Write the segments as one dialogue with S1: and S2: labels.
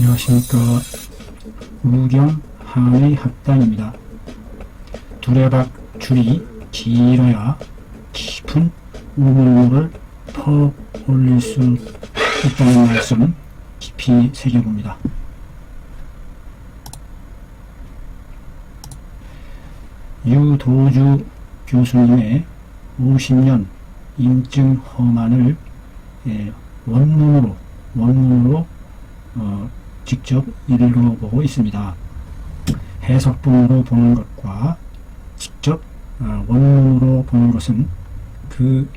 S1: 안녕하십니까. 우경항의 학당입니다. 두레박 줄이 길어야 깊은 우물물을 퍼 올릴 수 있다는 말씀 깊이 새겨봅니다. 유도주 교수님의 50년 인증 험한을 원문으로 직접 읽어보고 있습니다. 해석본으로 보는 것과 직접 원문으로 보는 것은 그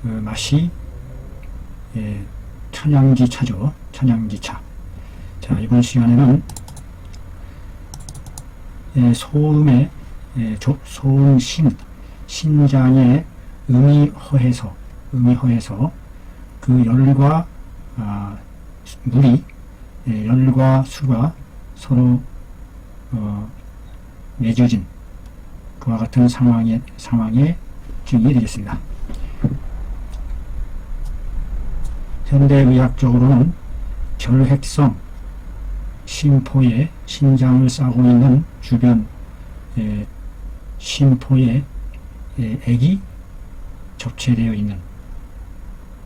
S1: 맛이 천양지차죠. 천양지차. 자, 이번 시간에는 소음의 소음 신장의 음이 허해서 그 열과 물이 열과 수가 서로 맺어진 그와 같은 상황에 증이 되겠습니다. 현대의학적으로는 결핵성 심포에 신장을 싸고 있는 주변 심포에 액이 접체되어 있는,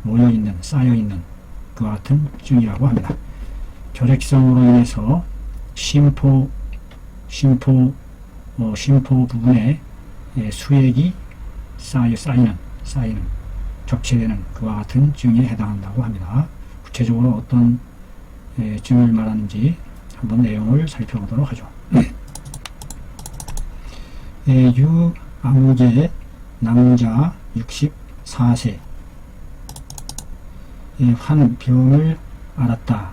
S1: 모여있는, 쌓여있는 그와 같은 증이라고 합니다. 결핵성으로 인해서 심포 부분에 수액이 쌓이는 접체되는 그와 같은 증에 해당한다고 합니다. 구체적으로 어떤 증을 말하는지 한번 내용을 살펴보도록 하죠. 유암계 남자 64세 한 병을 앓았다.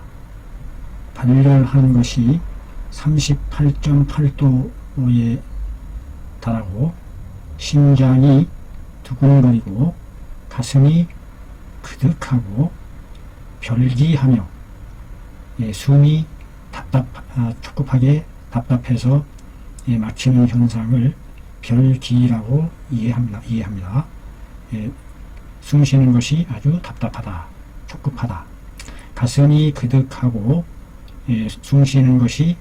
S1: 발열한 것이 38.8도에 달하고 심장이 두근거리고 가슴이 그득하고 별기하며 숨이 촉급하게 답답해서 막히는 현상을 별기라고 이해합니다. 숨 쉬는 것이 아주 답답하다, 촉급하다. 가슴이 그득하고 숨 쉬는 것이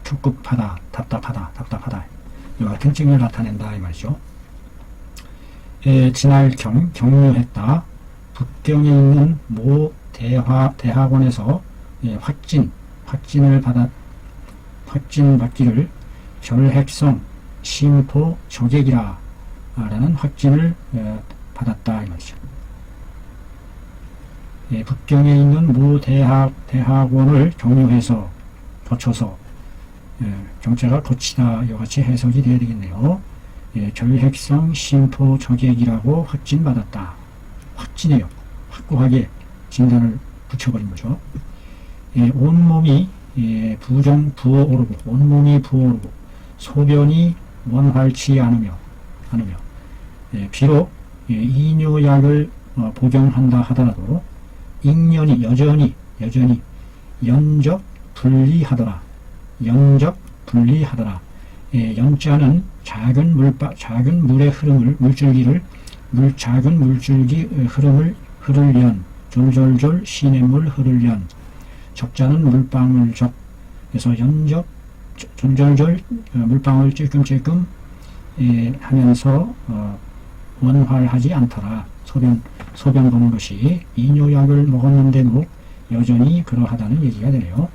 S1: 촉급하다, 답답하다. 이와 같은 증을 나타낸다 이 말이죠. 진할경 격려했다. 북경에 있는 모 대학원에서 확진받기를 결핵성 심포 저객이라 라는 확진을 받았다 이 말이죠. 북경에 있는 모 대학원을 격려해서 거쳐서 경자가 거치다 이와 같이 해석이 되어야 되겠네요. 결핵성 심포 저객이라고 확진받았다. 확진해요. 확고하게 진단을 붙여버린 거죠. 온몸이 부어오르고 소변이 원활치 않으며 비록 이뇨약을 복용한다 하더라도 익년이 여전히 연적 불리하더라. 연자는 작은 물의 작은 물줄기 흐름을 흐를 연, 졸졸졸 시냇물 흐를 연. 적자는 물방울 적. 그래서 연적 졸졸졸 물방울 찔끔찔끔 하면서 원활하지 않더라. 소변 보는 것이 이뇨약을 먹었는데도 여전히 그러하다는 얘기가 되네요.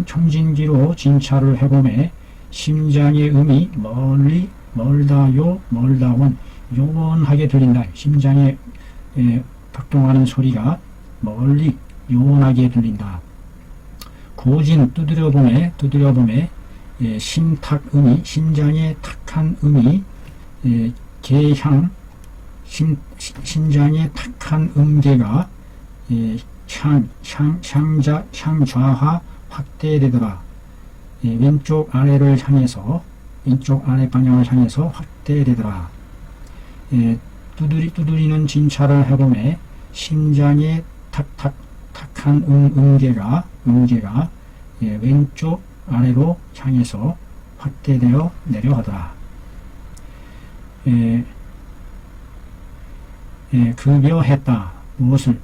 S1: 청진기로 진찰을 해보매 심장의 음이 멀다원 요원하게 들린다. 심장에 박동하는 소리가 멀리 요원하게 들린다. 고진 두드려보매 심장의 탁한 음이 신장의 탁한 음계가 향좌하 확대되더라. 왼쪽 아래 방향을 향해서 확대되더라. 두드리는 진찰을 해보매 심장의 탁한 음계가 왼쪽 아래로 향해서 확대되어 내려가더라. 급여했다. 무엇을?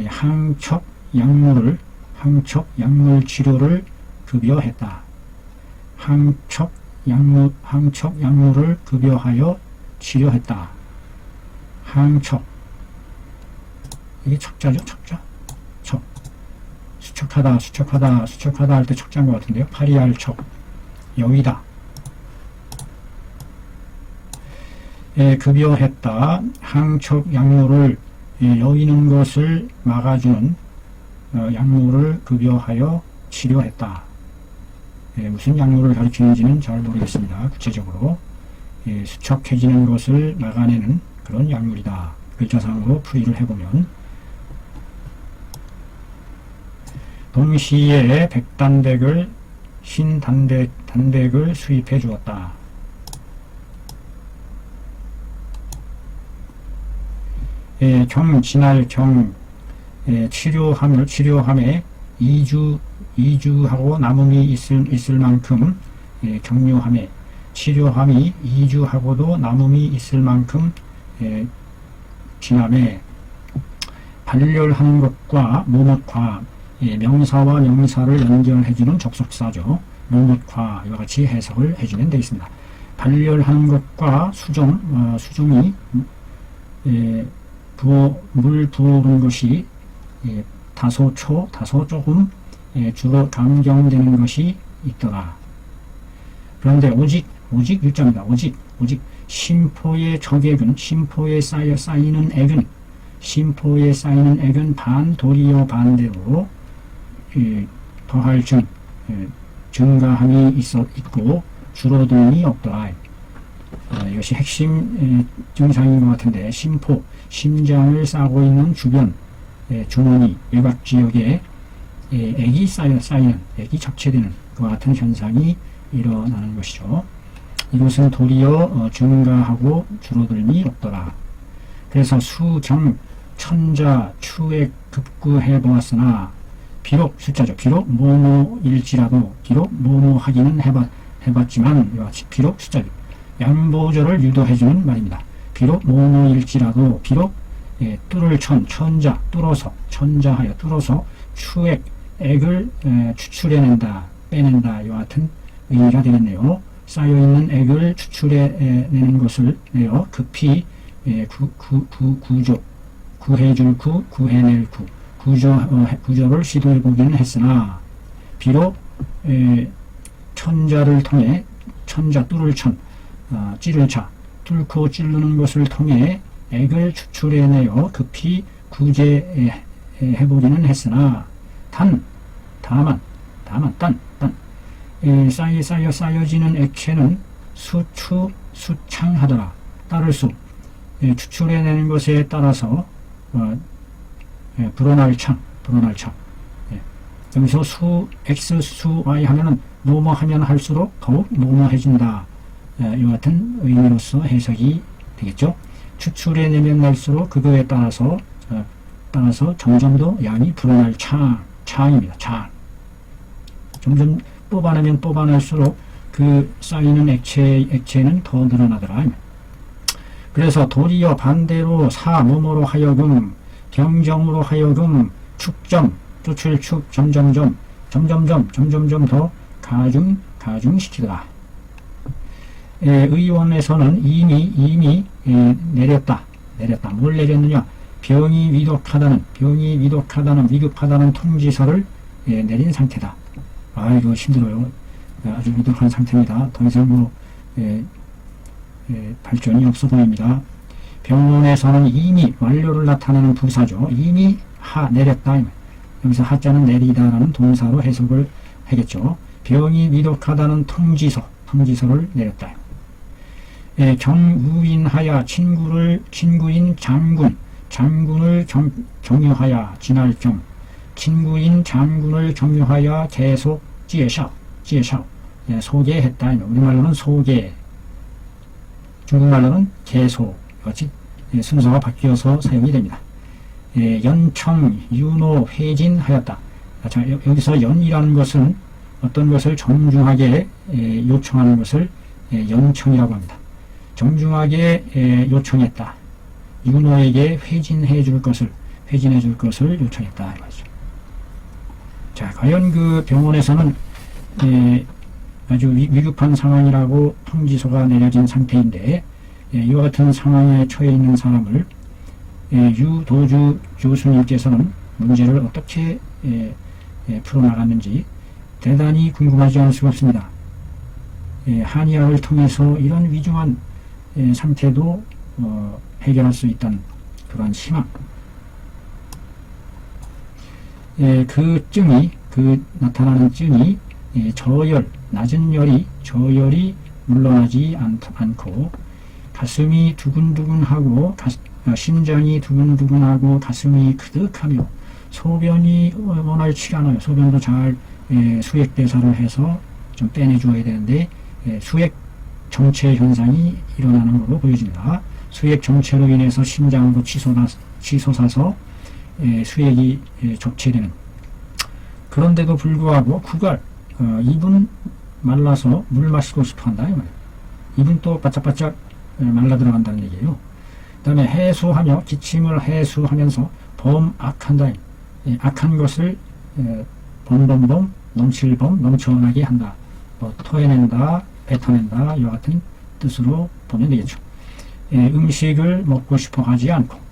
S1: 항첩 약물 치료를 급여했다. 항척 약물을 급여하여 치료했다. 항척. 이게 척자죠, 척자. 척. 수척하다 할 때 척자인 것 같은데요. 파리할 척. 여의다. 급여했다. 항척 약물을 여의는 것을 막아주는 약물을 급여하여 치료했다. 무슨 약물을 가리키는지는 잘 모르겠습니다. 구체적으로 수척해지는 것을 막아내는 그런 약물이다. 글자상으로 풀이를 해보면 동시에 백단백을 신단백을 수입해 주었다. 진할 치료함에 2주하고 남음이 있을 만큼 격려함에 치료함이 2주하고도 남음이 있을 만큼 지남에 발열하는 것과 모못과 명사와 명사를 연결해주는 접속사죠. 모못과 이와 같이 해석을 해주면 되겠습니다. 발열하는 것과 수정이 물 부어오른 것이 다소 조금 주로 감경되는 것이 있더라. 그런데 오직 일자입니다. 오직 심포의 적액은 심포에 쌓이는 액은 도리어 반대로 더할 증가함이 있고 줄어듦이 없더라. 이것이 핵심 증상인 것 같은데 심장을 싸고 있는 주변 주머니 외곽지역에 액이 쌓이는 액이 적체되는 그와 같은 현상이 일어나는 것이죠. 이것은 도리어 증가하고 줄어들미 없더라. 그래서 천자 추액 급구해 보았으나 비록 숫자죠. 비록 뭐뭐일지라도 비록 뭐뭐하기는 해봤지만 이와 같이 비록 숫자죠. 양보절을 유도해주는 말입니다. 비록 뭐뭐일지라도 비록 뚫을 천자 천자하여 뚫어서 액을 추출해낸다 빼낸다 이와 같은 의미가 되겠네요. 쌓여있는 액을 추출해내는 것을 내어 급히 구해줄 구해낼 구조를 시도해보기는 했으나 비록 천자를 통해 뚫을 찌를 뚫고 찌르는 것을 통해 액을 추출해내어 급히 구제해보기는 했으나 다만 쌓여지는 액체는 수창하더라. 따를 수 추출해내는 것에 따라서 불어날 창 여기서 x 수 y 하면은 뭐뭐 하면 할수록 더욱 뭐뭐해진다. 이 같은 의미로서 해석이 되겠죠. 추출해내면 날수록 그거에 따라서 점점 더 양이 불어날 창입니다. 창. 점점 뽑아내면 뽑아낼수록 그 쌓이는 액체는 더 늘어나더라. 그래서 도리어 반대로 뭐뭐로 하여금 경정으로 하여금 추출축 점점점 더 가중시키더라. 의원에서는 이미 내렸다. 뭘 내렸느냐? 병이 위독하다는 위급하다는 통지서를 내린 상태다. 이거 힘들어요. 아주 위독한 상태입니다. 더 이상 발전이 없어 보입니다. 병원에서는 이미 완료를 나타내는 부사죠. 이미 내렸다. 여기서 하자는 내리다라는 동사로 해석을 하겠죠. 병이 위독하다는 통지서를 내렸다. 경우인하여 친구인 장군을 경유하여 진할경 친구인 장군을 경유하여 계속介绍 소개했다. 우리말로는 소개, 중국말로는 계속 같이 순서가 바뀌어서 사용이 됩니다. 연청, 윤호, 회진하였다. 자, 여기서 연이라는 것은 어떤 것을 정중하게 요청하는 것을 연청이라고 합니다. 정중하게 요청했다. 윤호에게 회진해 줄 것을 요청했다. 자, 과연 그 병원에서는 아주 위급한 상황이라고 통지서가 내려진 상태인데 이와 같은 상황에 처해 있는 사람을 유도주 교수님께서는 문제를 어떻게 풀어나갔는지 대단히 궁금하지 않을 수가 없습니다. 한의학을 통해서 이런 위중한 상태도 해결할 수 있다는 그런 희망. 그 증이, 나타나는 증이 저열, 낮은 저열이 물러나지 않고 가슴이 두근두근하고 심장이 두근두근하고 가슴이 그득하며 소변이 원활치가 않아요. 소변도 잘 수액대사를 해서 좀 빼내줘야 되는데 수액 정체 현상이 일어나는 것으로 보여집니다. 수액 정체로 인해서 심장도 치솟아서 수액이 적체되는. 그런데도 불구하고 구갈, 입은 말라서 물 마시고 싶어 한다. 입은 또 바짝바짝 말라 들어간다는 얘기예요. 그 다음에 해소하며 기침을 해소하면서 범악한다. 악한 것을 범범범 넘칠범 넘쳐나게 한다. 토해낸다, 뱉어낸다 이와 같은 뜻으로 보면 되겠죠. 음식을 먹고 싶어 하지 않고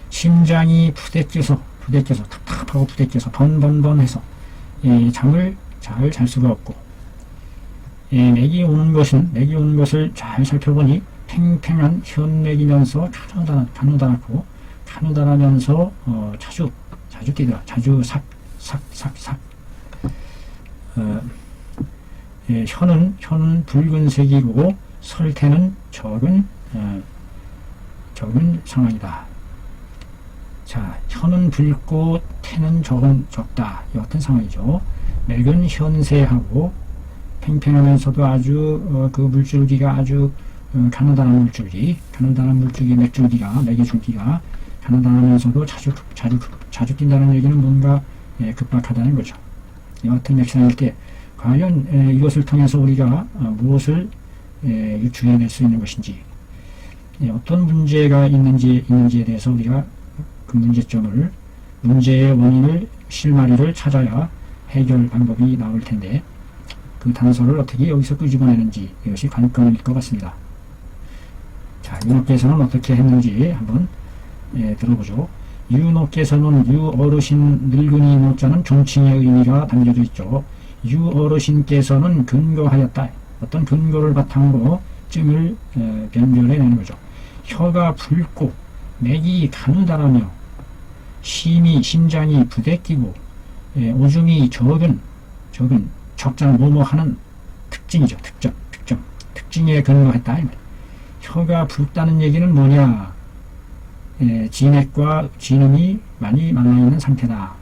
S1: 심장이 부대껴서 답답하고 부대껴서 번번번해서 잠을 잘 잘 수가 없고 맥이 오는 것을 잘 살펴보니 팽팽한 현맥이면서 가느다랗고 자주 뛰더라. 자주 삭삭삭삭. 혀는 붉은색이고 설태는 적은 상황이다. 자, 혀는 붉고 태는 적다. 이 같은 상황이죠. 맥은 현세하고 팽팽하면서도 아주 그 물줄기가 아주 가느다란 물줄기, 맥줄기가, 맥의 줄기가 가느다라면서도 자주 뛴다는 얘기는 뭔가 급박하다는 거죠. 이 같은 맥상일 때 과연 이것을 통해서 우리가 무엇을 유추해낼 수 있는 것인지, 어떤 문제가 있는지에 대해서 우리가 그 문제의 원인을, 실마리를 찾아야 해결 방법이 나올 텐데 그 단서를 어떻게 여기서 끄집어내는지 이것이 관건일 것 같습니다. 자, 윤호께서는 어떻게 했는지 한번 들어보죠. 윤호께서는 유어르신 늙은이 노자는 존칭의 의미가 담겨져 있죠. 유어르신께서는 근거하였다. 어떤 근거를 바탕으로 증을 변별해내는 거죠. 혀가 붉고 맥이 가느다라며 심장이 부대끼고 오줌이 적장 뭐뭐하는 특징이죠. 특징에 근거했다. 혀가 붉다는 얘기는 뭐냐? 진액과 진음이 많이 만나있는 상태다.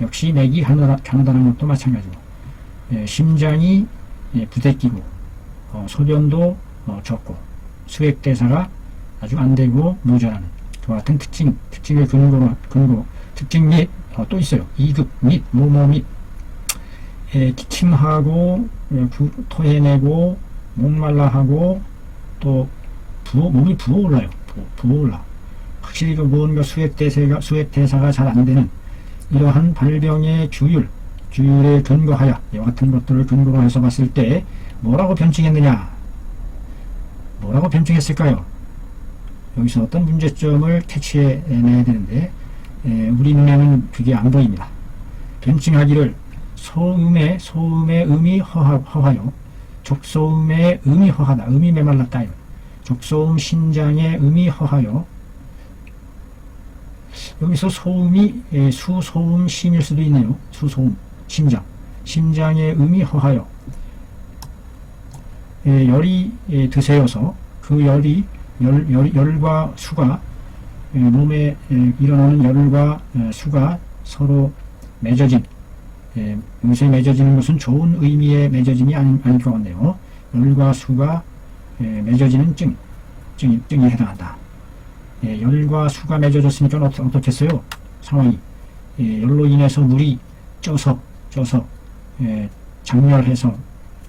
S1: 역시 맥이 가느다란 것도 마찬가지고 심장이 부대끼고 소변도 적고 수액대사가 아주 안되고 모자라는 그와 같은 특징을 근거 특징 및 또 있어요. 2급 및 뭐뭐 및 기침하고 토해내고 목말라하고 또 몸이 부어올라요. 부어올라. 확실히 그 무언가 수액대사가 잘 안되는 이러한 발병의 주율에 근거하여 이와 같은 것들을 근거로 해서 봤을 때 뭐라고 변증했느냐? 뭐라고 변증했을까요? 여기서 어떤 문제점을 캐치해내야 되는데 우리 눈에는 그게 안 보입니다. 변증하기를 소음의 음이 허하여 족소음의 음이 허하다. 음이 메말랐다. 족소음 신장의 음이 허하여 여기서 소음이 수소음 심일 수도 있네요. 수소음 심장의 음이 허하여 열이 드세어서 그 열과 수가 몸에 일어나는 열과 수가 서로 맺어진 여기서 맺어지는 것은 좋은 의미의 맺어짐이 아닐 것 같네요. 열과 수가 맺어지는 증이 해당한다. 열과 수가 맺어졌으니까 어떻겠어요? 상황이 열로 인해서 물이 쪄서 장렬해서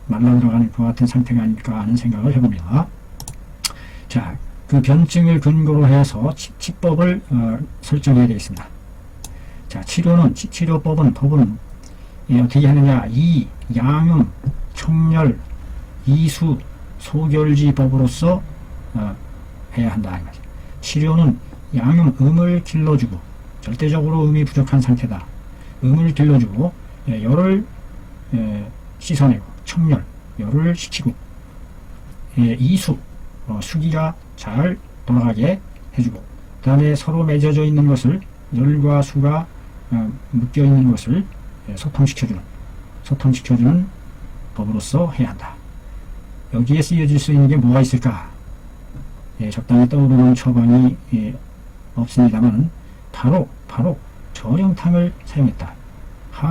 S1: 말라 들어가는 그 같은 상태가 아닐까 하는 생각을 해봅니다. 자, 그 변증을 근거로 해서 치법을 설정해야 되겠습니다. 자, 치료법은 어떻게 하느냐. 이 양음, 청열, 이수, 소결지법으로서 해야 한다. 치료는 양음, 음을 길러주고, 절대적으로 음이 부족한 상태다. 음을 길러주고, 열을 씻어내고, 청열, 열을 식히고, 이수, 수기가 잘 돌아가게 해주고, 그 다음에 서로 맺어져 있는 것을, 열과 수가 묶여 있는 것을 소통시켜주는 법으로서 해야 한다. 여기에 쓰여질 수 있는 게 뭐가 있을까? 적당히 떠오르는 처방이 없습니다만, 바로 저령탕을 사용했다.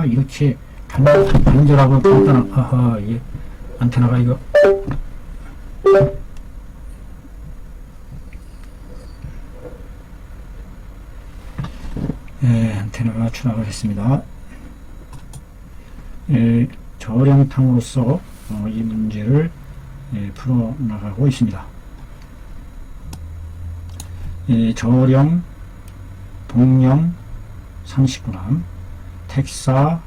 S1: 이렇게 간절하고 간단한, 이게 안테나가 이거. 안테나가 추락을 했습니다. 저령탕으로서 이 문제를 풀어나가고 있습니다. 저령, 복령, 상식구남, 택사,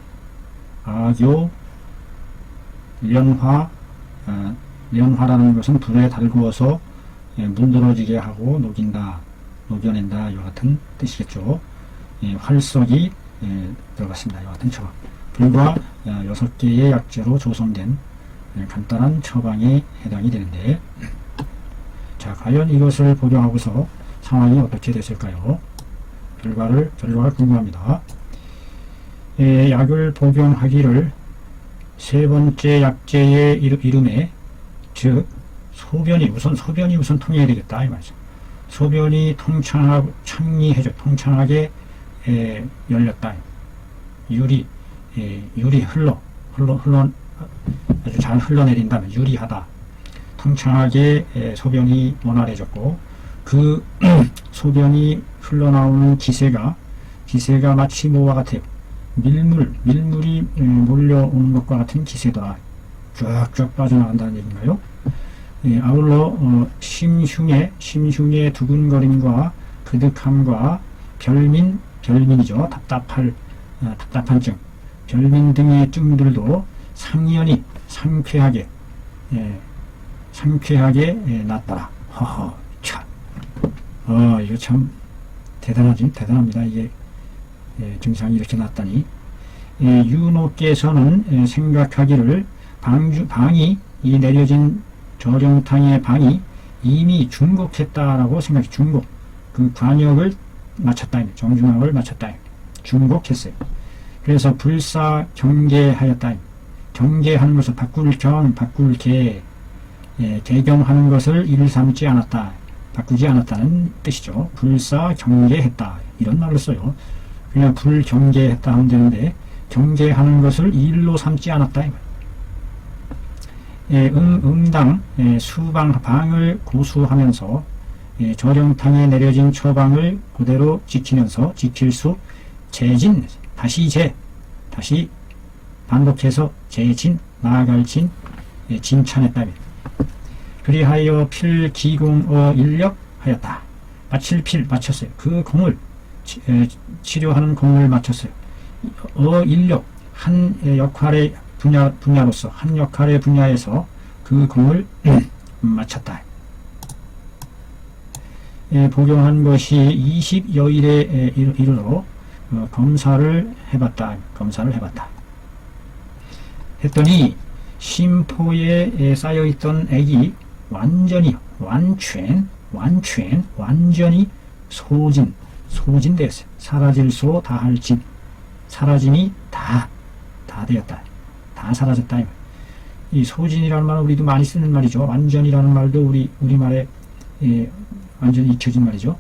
S1: 아교, 연화. 연화라는 것은 불에 달구어서 문드러지게 하고 녹여낸다, 이와 같은 뜻이겠죠. 활석이 들어갔습니다. 이와 같은 처방. 불과 6개의 약재로 조성된 간단한 처방에 해당이 되는데, 자, 과연 이것을 복용하고서 상황이 어떻게 됐을까요? 결과가 궁금합니다. 약을 복용하기를 세 번째 약재의 이름에, 즉 소변이 우선 통해야 되겠다, 이 말이죠. 소변이 통창하게 열렸다. 유리 아주 잘 흘러내린다면 유리하다. 통창하게 소변이 원활해졌고, 그 소변이 흘러나오는 기세가 마치 뭐와 같아요. 밀물이 몰려오는 것과 같은 기세다. 쫙쫙 빠져나간다는 얘기인가요? 아울러 심흉의 두근거림과 그득함과 별민이죠. 답답한 증, 별민 등의 증들도 상연히 상쾌하게 낫더라. 참, 이거 참 대단합니다. 이게 증상이 이렇게 났다니. 윤호께서는 생각하기를 방이 이 내려진 저령탕의 방이 이미 중곡했다라고 생각해. 중곡, 그 관역을 마쳤다, 정중앙을 마쳤다, 중곡했어요. 그래서 불사 경계하였다. 경계하는 것을 바꿀 개, 개경하는 것을 이를 삼지 않았다, 바꾸지 않았다는 뜻이죠. 불사 경계했다, 이런 말을 써요. 그냥 불경계했다 하면 되는데, 경계하는 것을 일로 삼지 않았다. 응당 수방방을 고수하면서 저령탕에 내려진 처방을 그대로 지키면서 지킬 수 재진, 다시 반복해서 재진, 나아갈 진찬했다. 그리하여 필기공어 인력하였다. 마쳤어요. 그 공을 치료하는 공을 마쳤어요. 인력, 한 역할의 분야로서, 한 역할의 분야에서 그 공을 마쳤다. 복용한 것이 20여일에 이르러 검사를 해봤다. 했더니 심포에 쌓여있던 액이 완전히 소진되었어요. 사라질소 다할 진, 사라짐이 다 되었다. 다 사라졌다. 이 소진이라는 말은 우리도 많이 쓰는 말이죠. 완전이라는 말도 우리말에 완전히 잊혀진 말이죠.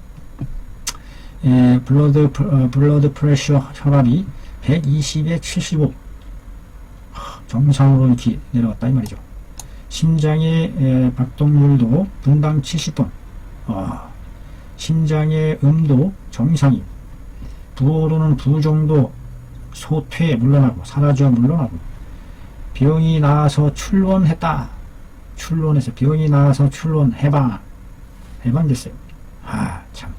S1: 블러드 프레셔 혈압이 120에 75 정상으로 이렇게 내려왔다, 이 말이죠. 심장의 박동률도 분당 70번, 심장의 음도 정상이, 부호로는 부정도 소퇴 물러나고, 사라져 물러나고, 병이 나아서 출원했다. 병이 나아서 해방됐어요. 참.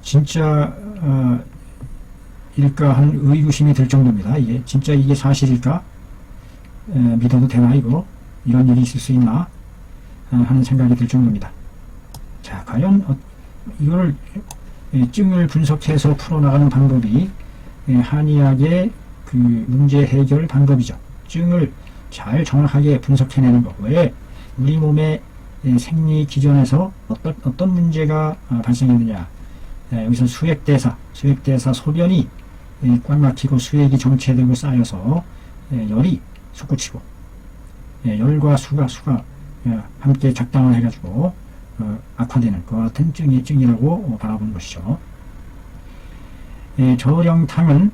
S1: 진짜, 사실일까 하는 의구심이 들 정도입니다. 이게 진짜 이게 사실일까? 믿어도 되나 이거? 이런 일이 있을 수 있나? 하는 생각이 들 정도입니다. 자, 과연 이걸 증을 분석해서 풀어나가는 방법이 한의학의 그 문제 해결 방법이죠. 증을 잘 정확하게 분석해내는 것. 왜 우리 몸의 생리 기전에서 어떤 문제가 발생했느냐. 여기서 수액대사 소변이 꽉 막히고 수액이 정체되고 쌓여서 열이 솟구치고 열과 수가 함께 작당을 해가지고 악화되는 그 같은 증이라고 바라보는 것이죠. 저령탕은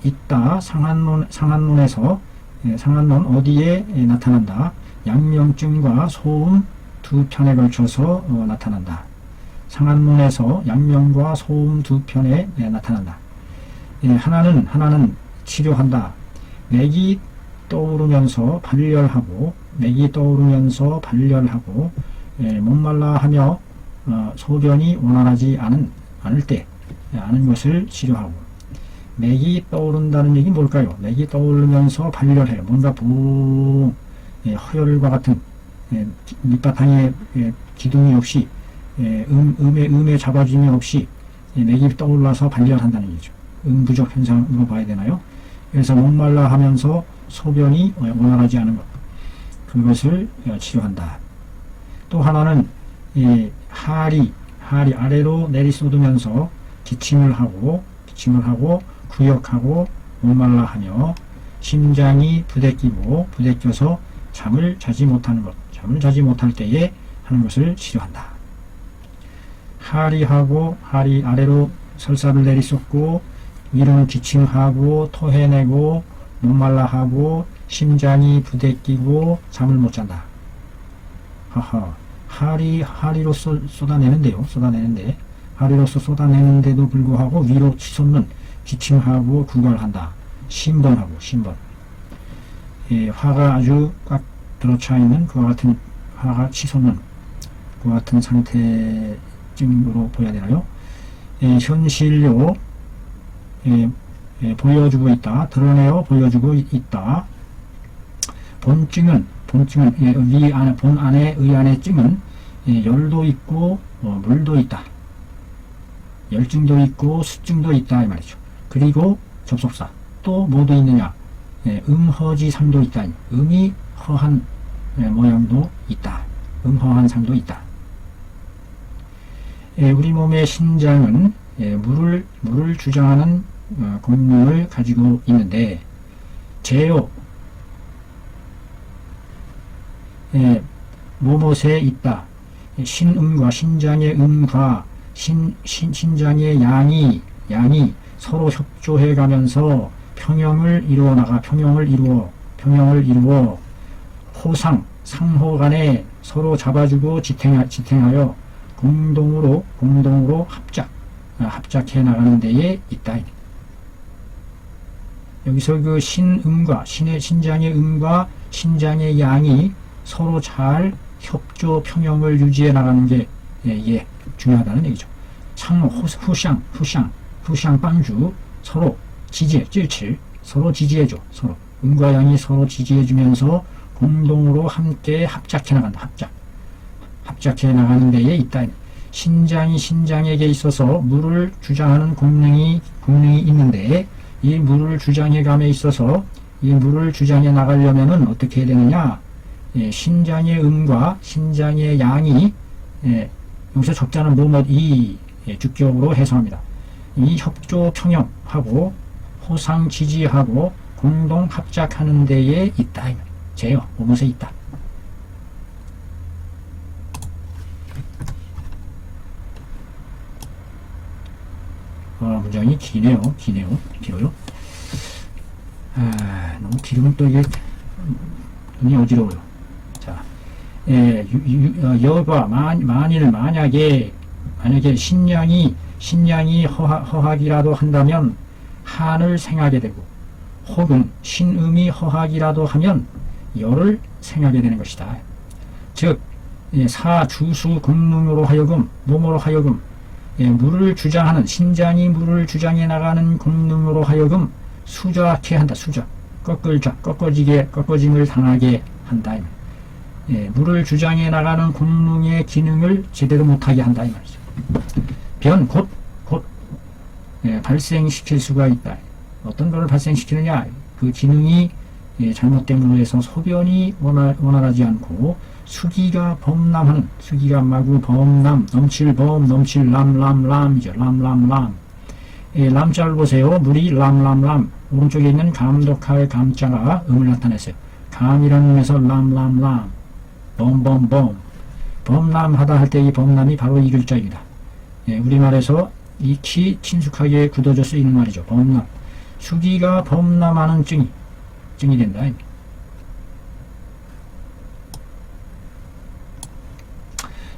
S1: 있다. 상한론에서 상한론 어디에 나타난다. 양명증과 소음 두 편에 걸쳐서 나타난다. 상한론에서 양명과 소음 두 편에 나타난다. 하나는 치료한다. 맥이 떠오르면서 발열하고 목말라 하며 소변이 원활하지 않을 때 아는 것을 치료하고. 맥이 떠오른다는 얘기는 뭘까요? 맥이 떠오르면서 발열해요. 뭔가 허열과 같은 밑바탕에 기둥이 없이 음의 잡아줌이 없이 맥이 떠올라서 발열한다는 얘기죠. 부족 현상으로 봐야 되나요? 그래서 목말라 하면서 소변이 원활하지 않은 것, 그것을 치료한다. 또 하나는 하리 아래로 내리쏟으면서 기침을 하고 구역하고 목말라 하며 심장이 부대껴서 잠을 자지 못하는 것, 잠을 자지 못할 때에 하는 것을 치료한다. 하리 아래로 설사를 내리쏟고 위로는 기침하고 토해내고 목말라 하고 심장이 부대끼고 잠을 못 잔다. 하리로서 쏟아내는데 하리로서 쏟아내는데도 불구하고 위로 치솟는 기침하고 구걸한다. 신번. 화가 아주 꽉 들어차 있는 그와 같은 화가 치솟는 그와 같은 상태증으로 보여야 되나요? 현실로 보여주고 있다. 드러내어 보여주고 있다. 본증은 본 안에 의 안에 증은 열도 있고 물도 있다. 열증도 있고 수증도 있다 이 말이죠. 그리고 접속사 또 뭐도 있느냐? 음허지상도 있다. 음이 허한 모양도 있다. 음허한 상도 있다. 우리 몸의 신장은 물을 주장하는功能을 가지고 있는데 제요 뭐뭇에 있다. 신음과 신장의 음과 신장의 양이 서로 협조해 가면서 평형을 이루어 상호 간에 서로 잡아주고 지탱하여 공동으로 합작해 나가는 데에 있다. 여기서 그 신음과 신장의 음과 신장의 양이 서로 잘 협조 평형을 유지해 나가는 게 중요하다는 얘기죠. 상호 후샹 빵주 서로 서로 지지해줘. 서로 음과 양이 서로 지지해주면서 공동으로 함께 합작해 나가는 데에 있다. 신장이 신장에게 있어서 물을 주장하는功能이 있는데 이 물을 주장해감에 있어서 이 물을 주장해 나가려면은 어떻게 해야 되느냐? 신장의 음과 신장의 양이 여기서 적자는 뭐이 주격으로 해석합니다. 이 협조 평형하고 호상 지지하고 공동 합작하는 데에 있다. 제요 뭐뭇에 있다. 문장이 길어요. 너무 길으면 또 이게 눈이 어지러워요. 자, 여과 만약에 신양이 허학이라도 한다면 한을 생하게 되고 혹은 신음이 허학이라도 하면 열을 생하게 되는 것이다. 즉 사주수 공능으로 하여금 몸으로 하여금 물을 주장하는 신장이 물을 주장해 나가는 공능으로 하여금 수저하게 한다. 수저 꺾어짐을 당하게 한다. 물을 주장해 나가는 공능의 기능을 제대로 못하게 한다 이 말이죠. 변 곧 발생시킬 수가 있다. 어떤 것을 발생시키느냐? 그 기능이 잘못됨으로 해서 소변이 원활하지 않고 수기가 범람하는, 수기가 마구 범람, 넘칠 람이죠. 람람람. 람자를 보세요. 물이 람람람. 오른쪽에 있는 감독할 감자가 음을 나타냈어요. 감이라는 음에서 람람람. 범범범. 범람하다 할 때 이 범람이 바로 이 글자입니다. 우리말에서 익히 친숙하게 굳어질 수 있는 말이죠. 범람. 수기가 범람하는 증이 된다.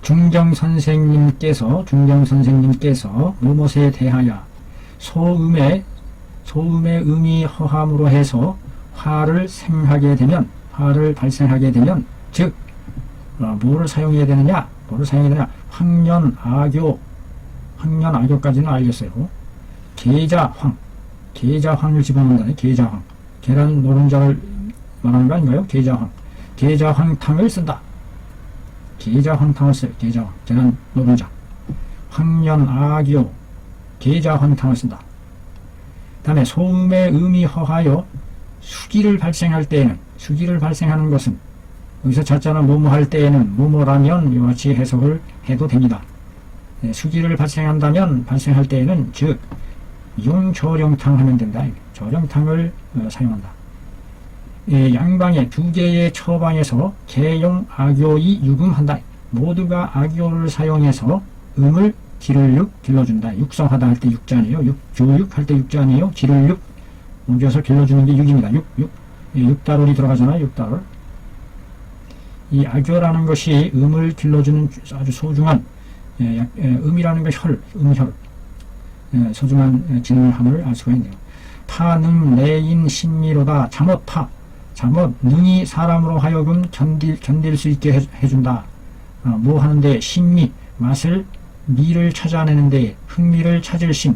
S1: 중경 선생님께서 무엇에 대하여 소음의 음이 허함으로 해서 화를 발생하게 되면 즉 뭐를 사용해야 되느냐? 황년악교까지는 알겠어요. 계자황을 집어넣는다. 계자황. 계란 노른자를 말하는 거 아닌가요? 계자황탕을 쓴다. 계자황탕을 써요. 계자황. 계란 노른자. 황년악교. 계자황탕을 쓴다. 다음에 소음의 음이 허하여 수기를 발생하는 것은 여기서 자자는 뭐뭐 할 때에는 뭐뭐라면 이와 같이 해석을 해도 됩니다. 수기를 발생할 때에는 즉 용조령탕 하면 된다. 조령탕을 사용한다. 양방의 두 개의 처방에서 개용 악교이 유금한다. 모두가 악교를 사용해서 음을 길러준다. 육성하다 할 때 육자네요. 교육할 때 육자네요. 기를 옮겨서 길러주는 게 육입니다. 육다롤이 들어가잖아요. 육다롤. 이 악교라는 것이 음을 길러주는 아주 소중한 음이라는 게 음혈. 소중한 기능을 함을 알 수가 있네요. 파능 내인 신미로다. 잠옷 능이 사람으로 하여금 견딜 수 있게 해준다. 뭐 하는데 신미 미를 찾아내는데 흥미를 찾을 심.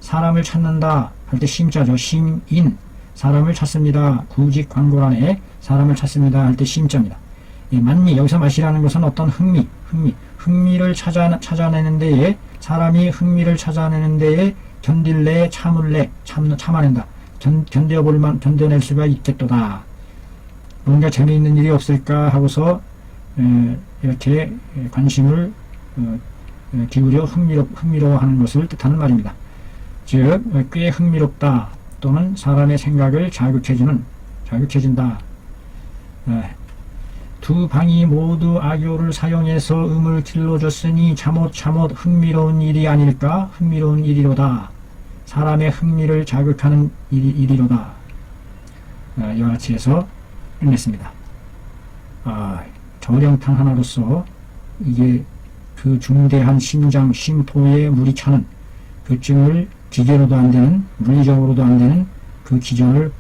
S1: 사람을 찾는다 할 때 심자죠. 심인. 사람을 찾습니다. 구직 광고란에 사람을 찾습니다 할 때 심자입니다. 만미 여기서 맛이라는 것은 어떤 흥미를 찾아내는 데에 사람이 흥미를 찾아내는 데에 참아낸다. 견뎌낼 수가 있겠도다. 뭔가 재미있는 일이 없을까 하고서 이렇게 관심을 기울여 흥미로워하는 것을 뜻하는 말입니다. 즉 꽤 흥미롭다 또는 사람의 생각을 자극해준다. 두 방이 모두 악교를 사용해서 음을 길러줬으니 잠옷 흥미로운 일이 아닐까? 흥미로운 일이로다. 사람의 흥미를 자극하는 일이로다. 이와 같이 해서 끝냈습니다. 조령탕 하나로서 이게 그 중대한 심포에 물이 차는 그 증을 기계로도 안 되는, 물리적으로도 안 되는 그 기전을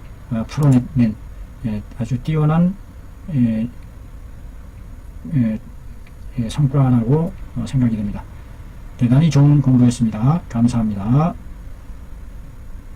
S1: 풀어낸 아주 뛰어난 성과라고 생각이 됩니다. 대단히 좋은 공부였습니다. 감사합니다.